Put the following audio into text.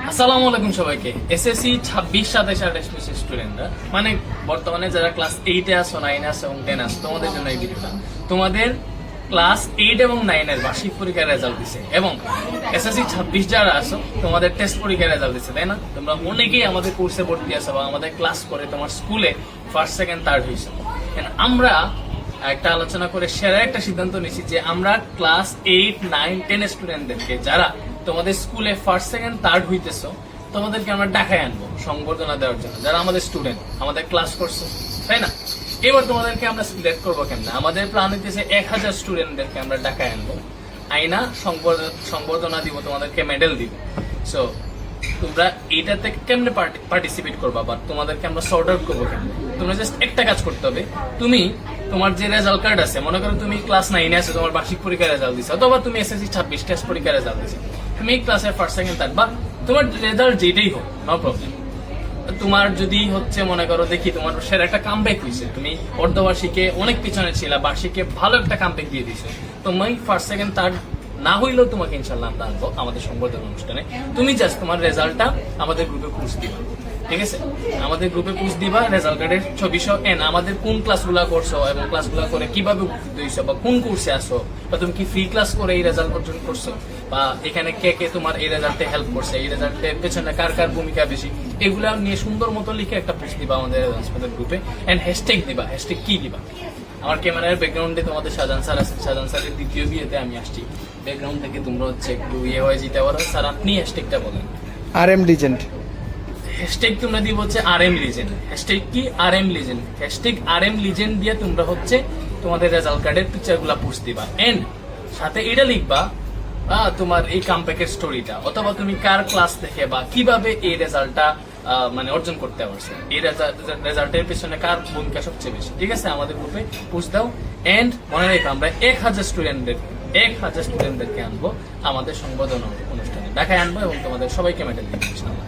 আসসালামু আলাইকুম সবাইকে। এসএসসি 26, 27, 28 স্টুডেন্টরা মানে বর্তমানে যারা ক্লাস 8 এ আছো, 9 এ আছো এবং 10 আছো, তোমাদের জন্য এই ভিডিওটা। তোমাদের ক্লাস 8 এবং 9 এর বার্ষিক পরীক্ষার রেজাল্ট দিছে এবং এসএসসি 26 যারা আছো তোমাদের টেস্ট পরীক্ষার রেজাল্ট দিছে, তাই না? তোমরা অনেকেই আমাদের কোর্সে ভর্তি আছো বা আমাদের ক্লাস করে তোমার স্কুলে ফার্স্ট, সেকেন্ড, থার্ড হয়েছে। আমরা একটা আলোচনা করে সেরা একটা সিদ্ধান্ত নিয়েছি যে আমরা ক্লাস 8, 9, 10 স্টুডেন্টদেরকে যারা তোমাদের স্কুলে ফার্স্ট, সেকেন্ড, থার্ড হইতেছো তোমাদেরকে আমরা ঢাকায় আনবো সংবর্ধনা দেওয়ার জন্য, যারা আমাদের স্টুডেন্ট, আমাদের ক্লাস করছো, তাই না? এবার তোমাদেরকে আমরা সিলেক্ট করবো কেমন? আমাদের প্ল্যান হইতেছে 1000 স্টুডেন্টদেরকে আমরা ঢাকায় আনবো, আইনা সংবর্ধনা দিব, তোমাদেরকে মেডেল দিব। সো তোমরা এইটাতে কেমনে পার্টিসিপেট করবা বা তোমাদেরকে আমরা সর্ট আউট করবো কেমন? তোমরা জাস্ট একটা কাজ করতে হবে। তুমি তোমার যে রেজাল্ট কার্ড আছে, মনে করো তুমি ক্লাস 9 আছো, তোমার বার্ষিক পরীক্ষার রেজাল্ট দিছো, অথবা তুমি এসএসসি 26 টেস্ট পরীক্ষার রেজাল্ট দিছো, তুমি ক্লাসের ফার্স্ট, সেকেন্ড, থার্ড বা তোমার রেজাল্ট যেটাই হোক, নো প্রবলেম। তোমার যদি হচ্ছে মনে করো দেখি তোমার সেরা একটা কামব্যাক হয়েছে, তুমি অর্ধবার্ষিকে অনেক পিছনে ছিল, বার্ষিকে ভালো একটা কামব্যাক দিয়ে দিছো, তুমি ফার্স্ট, সেকেন্ড, থার্ড না হইলেও তোমাকে ইনশাল্লাহ আমরা আনবো আমাদের সংবর্ধনা অনুষ্ঠানে। তুমি জাস্ট তোমার রেজাল্টটা আমাদের গ্রুপে পোস্ট দিবা, ঠিক আছে? আমাদের গ্রুপে পোস্ট দিবা, রেজাল্ট কার্ডের ছবি সহ এন, আমাদের কোন ক্লাসগুলো করছো এবং ক্লাসগুলো করে কিভাবে উপকৃত হইছো বা কোন কোর্সে আসো, বা তুমি কি ফ্রি ক্লাস করে এই রেজাল্ট অর্জন করছো, বা এখানে কে কে তোমার এই রেজাল্টে হেল্প করছে, এই রেজাল্টের পেছনে কার কার ভূমিকা বেশি, এগুলা নিয়ে সুন্দর মতো লিখে একটা পোস্ট দিবা আমাদের গ্রুপে, এন্ড হ্যাশট্যাগ দিবা। হ্যাশট্যাগ কি দিবা? আমার ক্যামেরার ব্যাকগ্রাউন্ডে তোমাদের শাহজাহান স্যার আছে, শাহজাহান স্যারের দ্বিতীয় বিয়েতে আমি আসছি, ব্যাকগ্রাউন্ড থেকে তোমরা হচ্ছে একটু হয়ে যেতে পারো। স্যার আপনি হ্যাশট্যাগটা বলেন। RM legend. হ্যাশট্যাগ তোমরা দিব হচ্ছে RM লিজেন্ড। হ্যাশট্যাগ কি? RM legend. Hashtag RM legend দিয়ে তোমরা হচ্ছে তোমাদের রেজাল্ট কার্ডের পিকচারগুলো পোস্ট দিবা, এন্ড সাথে এটা লিখবা তোমার এই কামব্যাকের স্টোরিটা, অথবা তুমি কার ক্লাস থেকে বা কিভাবে এই রেজাল্টটা মানে অর্জন করতে পারছো, এই রেজাল্টের পেছনে কার ভূমিকা সবচেয়ে বেশি, ঠিক আছে? আমাদের গ্রুপে পোস্ট দাও। এন্ড মনে রেখো আমরা 1000 স্টুডেন্টদেরকে আনবো আমাদের সংবর্ধনা অনুষ্ঠানে, ঢাকায় আনবো এবং তোমাদের সবাইকে মেডেল দিব ইনশাআল্লাহ।